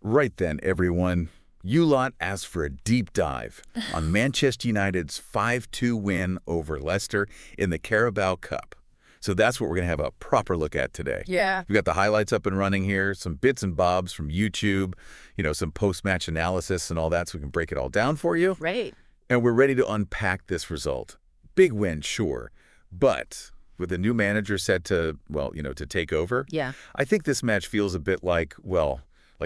Right then, everyone. You lot asked for a deep dive on Manchester United's 5-2 win over Leicester in the Carabao Cup. So that's what we're going to have a proper look at today. Yeah. We've got the highlights up and running here, some bits and bobs from YouTube, some post-match analysis and all that, so we can break it all down for you. Right. And we're ready to unpack this result. Big win, sure, but with a new manager set to, to take over, Yeah. I think this match feels a bit like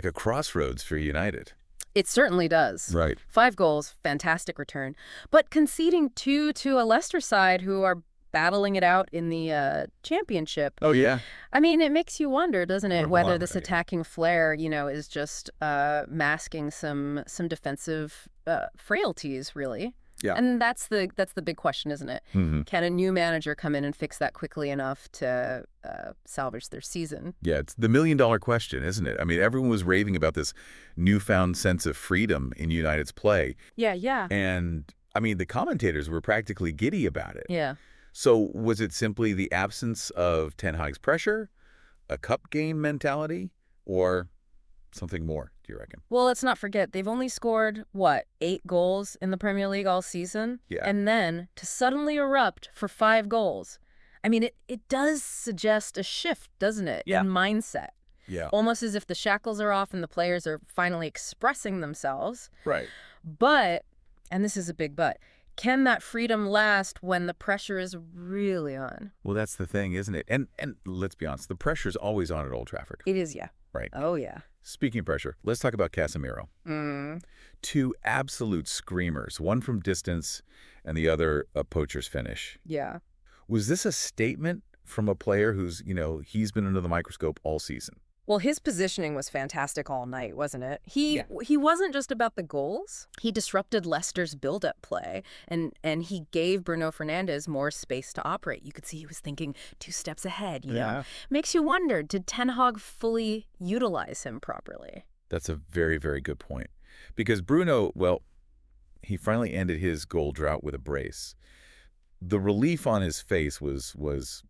a crossroads for United. It certainly does. Right. 5 goals, fantastic return. But conceding 2 to a Leicester side who are battling it out in the championship. Oh, yeah. I mean, it makes you wonder, doesn't it, whether this Right. attacking flair, is just masking some defensive frailties, really. Yeah. And that's the big question, isn't it? Mm-hmm. Can a new manager come in and fix that quickly enough to salvage their season? Yeah, it's the million-dollar question, isn't it? I mean, everyone was raving about this newfound sense of freedom in United's play. Yeah. And, I mean, the commentators were practically giddy about it. Yeah. So was it simply the absence of Ten Hag's pressure, a cup game mentality, or something more, do you reckon? Well, let's not forget, they've only scored, 8 goals in the Premier League all season? Yeah. And then to suddenly erupt for 5 goals. I mean, it does suggest a shift, doesn't it, Yeah. in mindset? Yeah. Almost as if the shackles are off and the players are finally expressing themselves. Right. But, and this is a big but, can that freedom last when the pressure is really on? Well, that's the thing, isn't it? And let's be honest, the pressure's always on at Old Trafford. It is, yeah. Right. Oh, yeah. Speaking of pressure, let's talk about Casemiro. 2 absolute screamers, one from distance and the other a poacher's finish. Yeah. Was this a statement from a player who's, he's been under the microscope all season? Well, his positioning was fantastic all night, wasn't it? He Yeah. he wasn't just about the goals. He disrupted Leicester's build-up play, and he gave Bruno Fernandes more space to operate. You could see he was thinking 2 steps ahead, you know? Makes you wonder, did Ten Hag fully utilize him properly? That's a very, very good point. Because Bruno, he finally ended his goal drought with a brace. The relief on his face was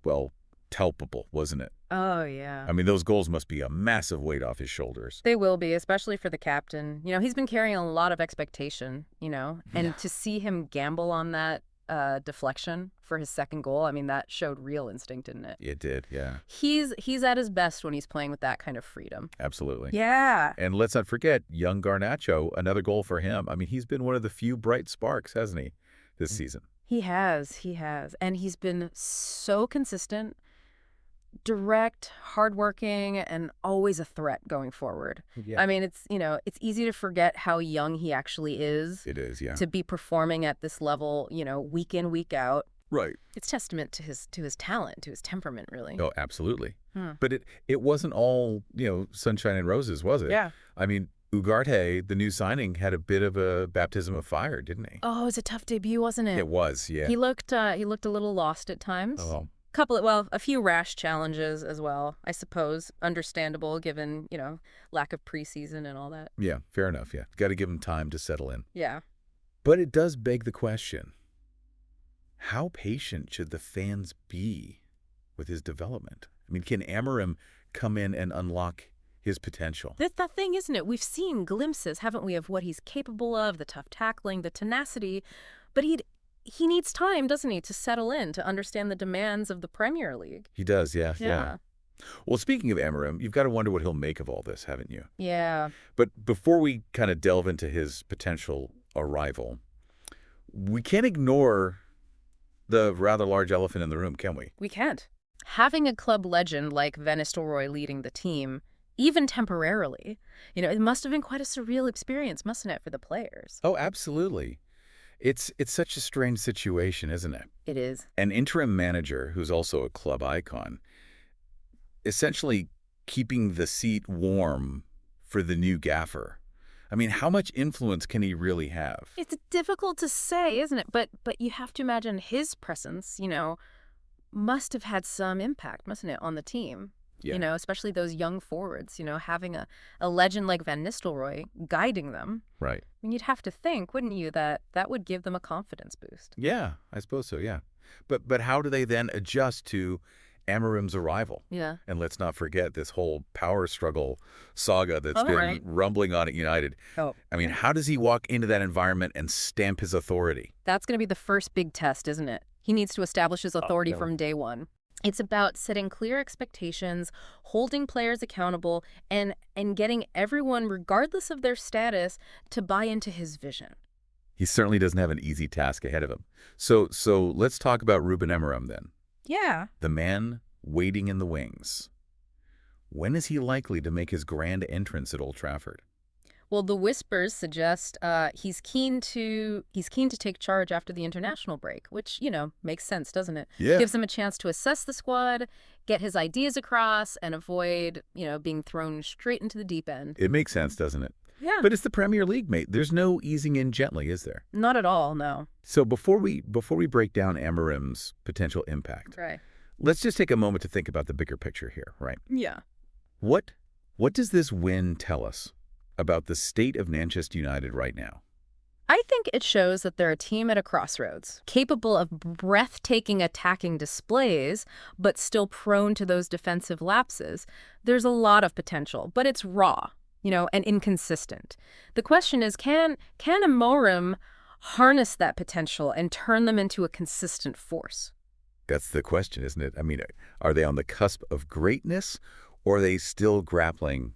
palpable, wasn't it? Oh, yeah. I mean, those goals must be a massive weight off his shoulders. They will be, especially for the captain. He's been carrying a lot of expectation, and to see him gamble on that deflection for his second goal, I mean, that showed real instinct, didn't it? It did, yeah. He's at his best when he's playing with that kind of freedom. Absolutely. Yeah. And let's not forget, young Garnacho, another goal for him. I mean, he's been one of the few bright sparks, hasn't he, this season? He has. And he's been so consistent, direct, hardworking, and always a threat going forward. Yeah. I mean, it's easy to forget how young he actually is. It is, yeah. To be performing at this level, week in, week out. Right. It's testament to his talent, to his temperament, really. Oh, absolutely. But it wasn't all, sunshine and roses, was it? Yeah. I mean, Ugarte, the new signing, had a bit of a baptism of fire, didn't he? Oh, it was a tough debut, wasn't it? It was, yeah. He looked a little lost at times. Oh. A few rash challenges as well, I suppose. Understandable given, lack of preseason and all that. Yeah, fair enough, yeah. Got to give him time to settle in. Yeah. But it does beg the question, how patient should the fans be with his development? I mean, can Amorim come in and unlock his potential? That's the thing, isn't it? We've seen glimpses, haven't we, of what he's capable of, the tough tackling, the tenacity, but he needs time, doesn't he, to settle in, to understand the demands of the Premier League. He does, yeah. Yeah. Well, speaking of Amorim, you've got to wonder what he'll make of all this, haven't you? Yeah. But before we kind of delve into his potential arrival, we can't ignore the rather large elephant in the room, can we? We can't. Having a club legend like Van Nistelrooy leading the team, even temporarily, it must have been quite a surreal experience, mustn't it, for the players? Oh, absolutely. It's such a strange situation, isn't it? It is. An interim manager who's also a club icon, essentially keeping the seat warm for the new gaffer. I mean, how much influence can he really have? It's difficult to say, isn't it? But you have to imagine his presence, must have had some impact, mustn't it, on the team? Yeah. Especially those young forwards, having a legend like Van Nistelrooy guiding them. Right. I mean, you'd have to think, wouldn't you, that would give them a confidence boost. Yeah, I suppose so, yeah. But how do they then adjust to Amorim's arrival. Yeah. And let's not forget this whole power struggle saga that's been right. rumbling on at United. Oh. I mean, how does he walk into that environment and stamp his authority? That's going to be the first big test, isn't it? He needs to establish his authority from day one. It's about setting clear expectations, holding players accountable, and getting everyone, regardless of their status, to buy into his vision. He certainly doesn't have an easy task ahead of him. So let's talk about Ruben Amorim then. Yeah. The man waiting in the wings. When is he likely to make his grand entrance at Old Trafford? Well, the whispers suggest he's keen to take charge after the international break, which, makes sense, doesn't it? Yeah. Gives him a chance to assess the squad, get his ideas across, and avoid, being thrown straight into the deep end. It makes sense, doesn't it? Yeah. But it's the Premier League, mate. There's no easing in gently, is there? Not at all, no. So before we break down Amorim's potential impact, Right. let's just take a moment to think about the bigger picture here, right? Yeah. What does this win tell us about the state of Manchester United right now? I think it shows that they're a team at a crossroads, capable of breathtaking attacking displays, but still prone to those defensive lapses. There's a lot of potential, but it's raw, and inconsistent. The question is, can Amorim harness that potential and turn them into a consistent force? That's the question, isn't it? I mean, are they on the cusp of greatness, or are they still grappling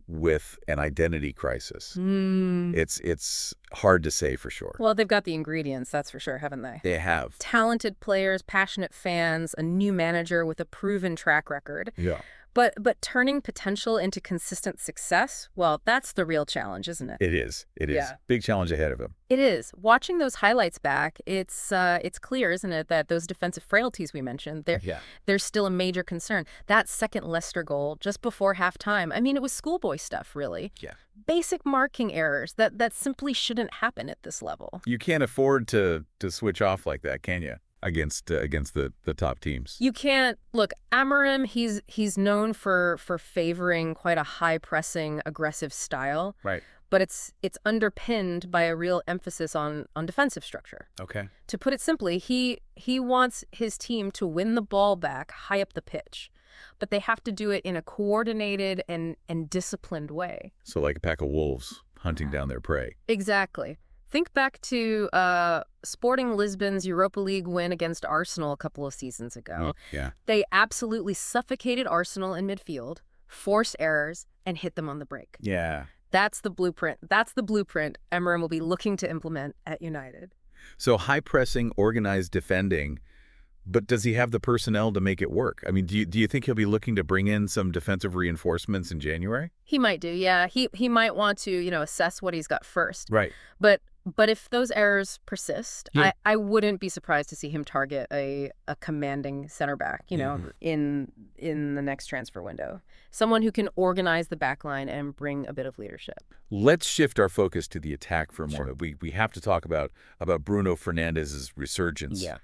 with an identity crisis? It's hard to say for sure. Well, they've got the ingredients, that's for sure, haven't they? They have. Talented players, passionate fans, a new manager with a proven track record. Yeah. But turning potential into consistent success, well, that's the real challenge, isn't it? It is. It is. Yeah. Big challenge ahead of him. It is. Watching those highlights back, it's clear, isn't it, that those defensive frailties we mentioned, they're still a major concern. That second Leicester goal just before halftime, I mean, it was schoolboy stuff, really. Yeah. Basic marking errors that simply shouldn't happen at this level. You can't afford to switch off like that, can you? Against the top teams. You can't. Look, Amorim, he's known for favoring quite a high-pressing, aggressive style. Right. But it's underpinned by a real emphasis on defensive structure. Okay. To put it simply, he wants his team to win the ball back high up the pitch. But they have to do it in a coordinated and disciplined way. So like a pack of wolves hunting down their prey. Exactly. Think back to Sporting Lisbon's Europa League win against Arsenal a couple of seasons ago. Oh, yeah. They absolutely suffocated Arsenal in midfield, forced errors, and hit them on the break. Yeah. That's the blueprint. That's the blueprint Amorim will be looking to implement at United. So high-pressing, organized defending, but does he have the personnel to make it work? I mean, do you think he'll be looking to bring in some defensive reinforcements in January? He might do, yeah. He might want to, assess what he's got first. Right. But if those errors persist, Yeah. I wouldn't be surprised to see him target a commanding center back, in the next transfer window. Someone who can organize the back line and bring a bit of leadership. Let's shift our focus to the attack for a Sure. moment. We have to talk about Bruno Fernandes's resurgence. Yeah.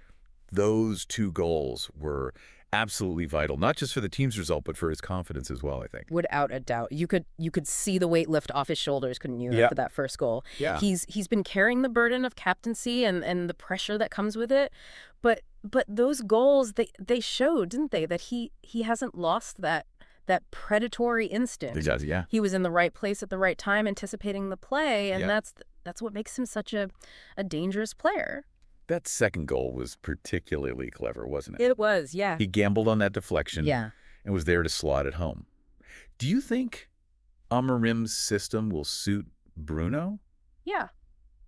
Those two goals were absolutely vital, not just for the team's result, but for his confidence as well, I think. Without a doubt. You could see the weight lift off his shoulders, couldn't you, Yeah. after that first goal? Yeah. He's been carrying the burden of captaincy and the pressure that comes with it. But those goals, they showed, didn't they, that he hasn't lost that predatory instinct. He does, yeah. He was in the right place at the right time, anticipating the play, and Yeah. that's what makes him such a dangerous player. That second goal was particularly clever, wasn't it? It was, yeah. He gambled on that deflection Yeah. and was there to slot it home. Do you think Amorim's system will suit Bruno? Yeah.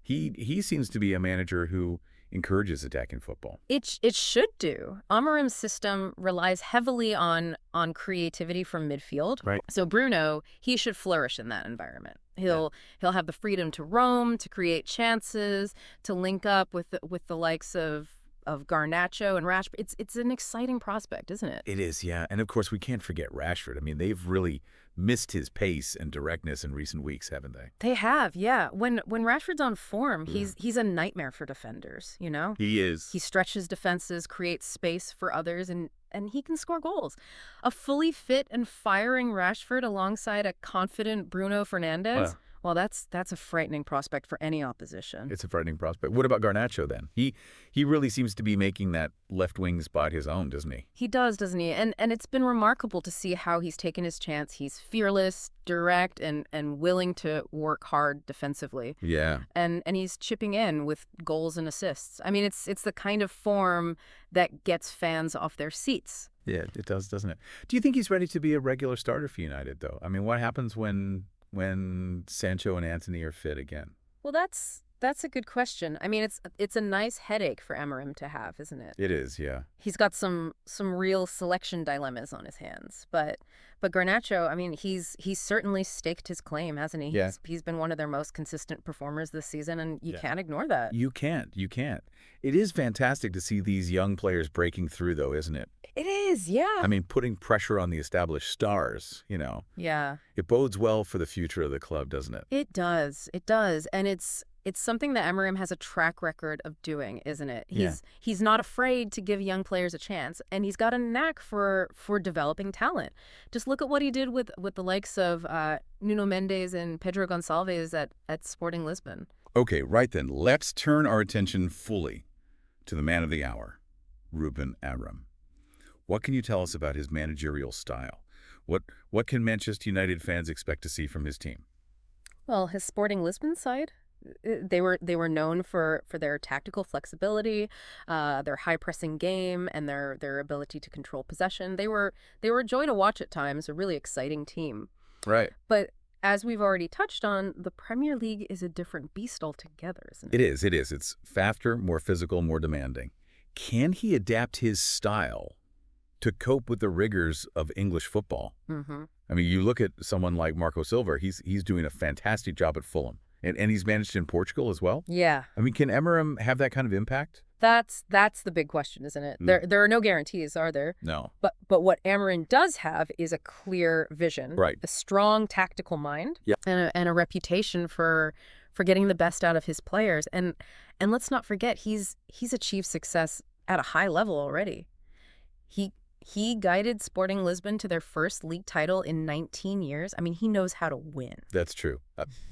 He seems to be a manager who encourages attacking football. It should do. Amorim's system relies heavily on creativity from midfield. Right. So Bruno, he should flourish in that environment. He'll have the freedom to roam, to create chances, to link up with the likes of Garnacho and Rashford. It's an exciting prospect, isn't it? It is, yeah. And of course, we can't forget Rashford. I mean, they've really missed his pace and directness in recent weeks, haven't they? They have, yeah. When Rashford's on form, he's a nightmare for defenders, He is. He stretches defenses, creates space for others, and he can score goals. A fully fit and firing Rashford alongside a confident Bruno Fernandes, Well, that's a frightening prospect for any opposition. It's a frightening prospect. What about Garnacho then? He really seems to be making that left wing spot his own, doesn't he? He does, doesn't he? And it's been remarkable to see how he's taken his chance. He's fearless, direct, and willing to work hard defensively. Yeah. And he's chipping in with goals and assists. I mean, it's the kind of form that gets fans off their seats. Yeah, it does, doesn't it? Do you think he's ready to be a regular starter for United, though? I mean, what happens when Sancho and Antony are fit again? Well, that's a good question. I mean, it's a nice headache for Amorim to have, isn't it? It is, yeah. He's got some real selection dilemmas on his hands. But Garnacho, I mean, he's certainly staked his claim, hasn't he? Yeah. He's been one of their most consistent performers this season, and you can't ignore that. You can't. It is fantastic to see these young players breaking through, though, isn't it? It is, yeah. I mean, putting pressure on the established stars, Yeah. It bodes well for the future of the club, doesn't it? It does. It does. And it's something that Amorim has a track record of doing, isn't it? He's not afraid to give young players a chance, and he's got a knack for developing talent. Just look at what he did with the likes of Nuno Mendes and Pedro Gonçalves at Sporting Lisbon. Okay, right then. Let's turn our attention fully to the man of the hour, Ruben Amorim. What can you tell us about his managerial style? What can Manchester United fans expect to see from his team? Well, his Sporting Lisbon side, they were known for their tactical flexibility, their high pressing game, and their ability to control possession. They were a joy to watch at times, a really exciting team. Right. But as we've already touched on, the Premier League is a different beast altogether, isn't it? It is. It's faster, more physical, more demanding. Can he adapt his style to cope with the rigors of English football? Mm-hmm. I mean, you look at someone like Marco Silva, he's doing a fantastic job at Fulham. And he's managed in Portugal as well? Yeah. I mean, can Amorim have that kind of impact? That's the big question, isn't it? There are no guarantees, are there? No. But what Amorim does have is a clear vision, right? A strong tactical mind, yeah, and a reputation for getting the best out of his players. And let's not forget, he's achieved success at a high level already. He guided Sporting Lisbon to their first league title in 19 years. I mean, he knows how to win. That's true.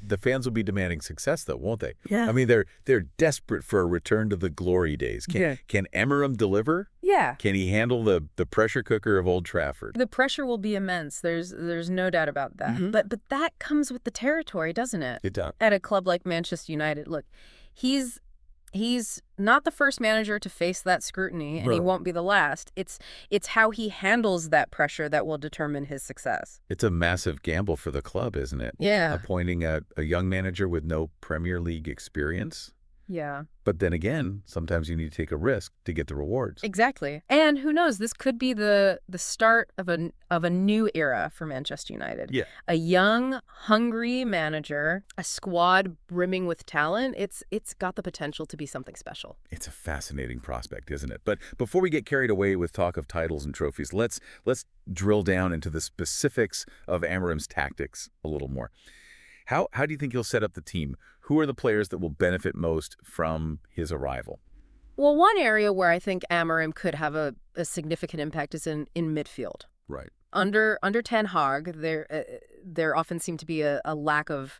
The fans will be demanding success, though, won't they? Yeah. I mean, they're desperate for a return to the glory days. Can Amorim deliver? Yeah. Can he handle the pressure cooker of Old Trafford? The pressure will be immense. There's no doubt about that. Mm-hmm. But that comes with the territory, doesn't it? It does. At a club like Manchester United, look, he's not the first manager to face that scrutiny, and he won't be the last. It's how he handles that pressure that will determine his success. It's a massive gamble for the club, isn't it? Yeah. Appointing a young manager with no Premier League experience. Yeah. But then again, sometimes you need to take a risk to get the rewards. Exactly. And who knows, this could be the start of a new era for Manchester United. Yeah. A young, hungry manager, a squad brimming with talent. It's got the potential to be something special. It's a fascinating prospect, isn't it? But before we get carried away with talk of titles and trophies, let's drill down into the specifics of Amorim's tactics a little more. How do you think he'll set up the team? Who are the players that will benefit most from his arrival? Well, one area where I think Amorim could have a significant impact is in midfield. Right. Under Ten Hag, there often seemed to be a lack of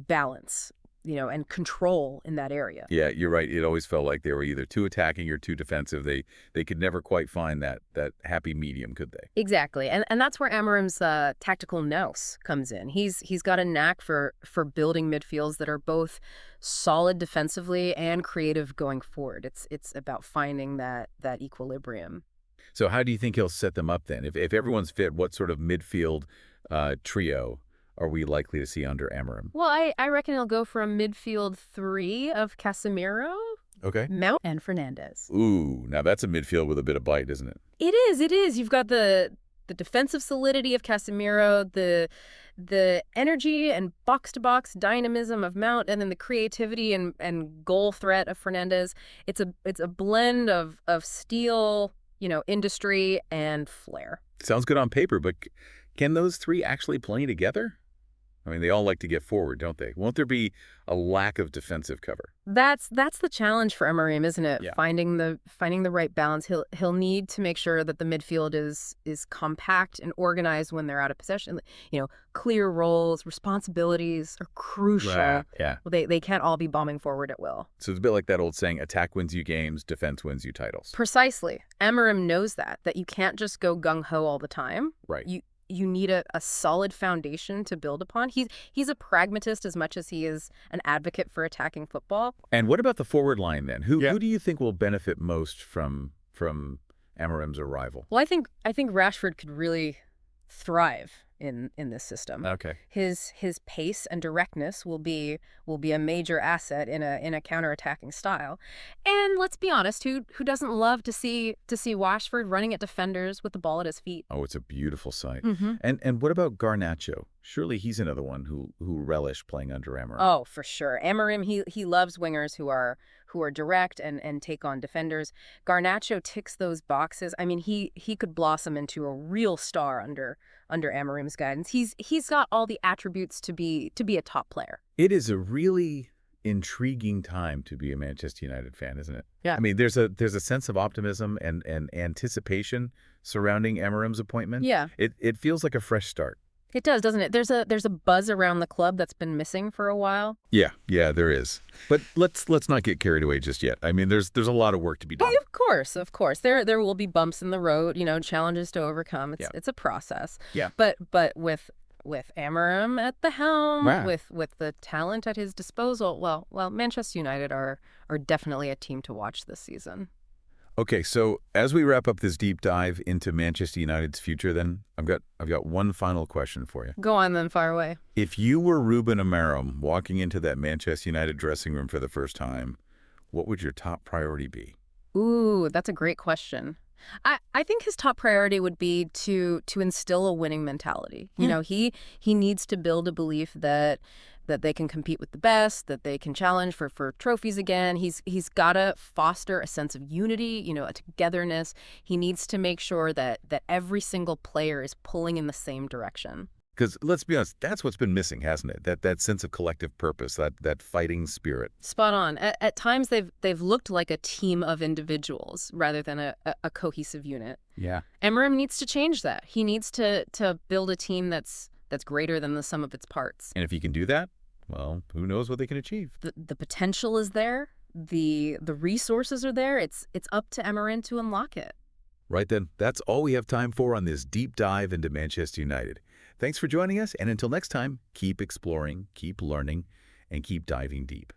balance, and control in that area. Yeah, you're right. It always felt like they were either too attacking or too defensive. They could never quite find that happy medium, could they? Exactly. And that's where Amorim's tactical nous comes in. He's got a knack for building midfields that are both solid defensively and creative going forward. It's about finding that equilibrium. So how do you think he'll set them up then? If everyone's fit, what sort of midfield trio are we likely to see under Amorim? Well, I reckon he'll go for a midfield three of Casemiro, okay, Mount, and Fernandes. Ooh, now that's a midfield with a bit of bite, isn't it? It is. You've got the defensive solidity of Casemiro, the energy and box-to-box dynamism of Mount, and then the creativity and goal threat of Fernandes. It's a blend of steel, industry and flair. Sounds good on paper, but can those three actually play together? I mean, they all like to get forward, don't they? Won't there be a lack of defensive cover? That's the challenge for Emery, isn't it? Yeah. Finding the right balance. He'll need to make sure that the midfield is compact and organized when they're out of possession. Clear roles, responsibilities are crucial. Right. Yeah. They can't all be bombing forward at will. So it's a bit like that old saying, attack wins you games, defense wins you titles. Precisely. Emery knows that you can't just go gung-ho all the time. Right. You need a solid foundation to build upon. He's a pragmatist as much as he is an advocate for attacking football. And what about the forward line then? Who do you think will benefit most from Amarim's arrival? Well, I think Rashford could really thrive in this system. Okay. His pace and directness will be a major asset in a counterattacking style. And let's be honest, who doesn't love to see Rashford running at defenders with the ball at his feet? Oh, it's a beautiful sight. Mm-hmm. And what about Garnacho? Surely he's another one who relish playing under Amarim. Oh, for sure. Amarim, he loves wingers who are direct and take on defenders. Garnacho ticks those boxes. I mean, he could blossom into a real star under Amarim's guidance. He's got all the attributes to be a top player. It is a really intriguing time to be a Manchester United fan, isn't it? Yeah. I mean, there's a sense of optimism and anticipation surrounding Amarim's appointment. Yeah. It feels like a fresh start. It does, doesn't it? There's a buzz around the club that's been missing for a while. Yeah, there is. But let's not get carried away just yet. I mean, there's a lot of work to be done. Of course. There will be bumps in the road, challenges to overcome. It's a process. Yeah. But with Amarim at the helm, Wow. with the talent at his disposal, well, Manchester United are definitely a team to watch this season. Okay, so as we wrap up this deep dive into Manchester United's future, then I've got one final question for you. Go on then, fire away. If you were Ruben Amorim walking into that Manchester United dressing room for the first time, what would your top priority be? Ooh, that's a great question. I think his top priority would be to instill a winning mentality. He needs to build a belief that they can compete with the best, that they can challenge for trophies again. He's got to foster a sense of unity, a togetherness. He needs to make sure that every single player is pulling in the same direction. Because let's be honest, that's what's been missing, hasn't it? That sense of collective purpose, that fighting spirit. Spot on. At times they've looked like a team of individuals rather than a cohesive unit. Yeah. Emery needs to change that. He needs to build a team that's greater than the sum of its parts. And if he can do that, well, who knows what they can achieve? The potential is there. The resources are there. It's up to Emery to unlock it. Right then, that's all we have time for on this deep dive into Manchester United. Thanks for joining us, and until next time, keep exploring, keep learning, and keep diving deep.